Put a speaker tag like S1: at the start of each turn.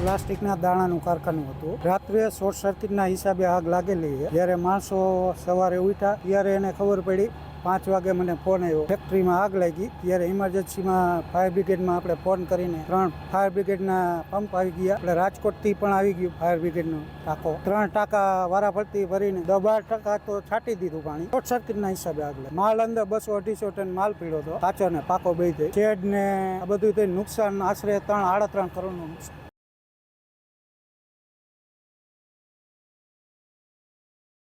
S1: પ્લાસ્ટિકના દાણાનું કારખાનું હતું. રાત્રે શોર્ટ સર્કિટના હિસાબે આગ લાગેલી છે. જ્યારે માણસો સવારે ઉઠ્યા ત્યારે એને ખબર પડી. 5 વાગે મને ફોન આવ્યો, ફેક્ટરીમાં આગ લાગી. ત્યારે ઇમરજન્સીમાં ફાયર બ્રિગેડમાં આપણે ફોન કરીને 3 ફાયર બ્રિગેડના પંપ આવી ગયા. આપણે રાજકોટથી પણ આવી ગયું ફાયર બ્રિગેડનો ટાંકો. 3 ટાંકા વારાફરતી ભરીને 12 ટાંકા તો છાંટી દીધું પાણી. શોર્ટ સર્કિટના હિસાબે આગ લાગી. માલ અંદર 200-250 ટન માલ પીડ્યો હતો. કાચો ને પાકો બે થઈ. શેડ ને આ બધું નુકસાન આશરે 3-3.5 કરોડનું નુકસાન.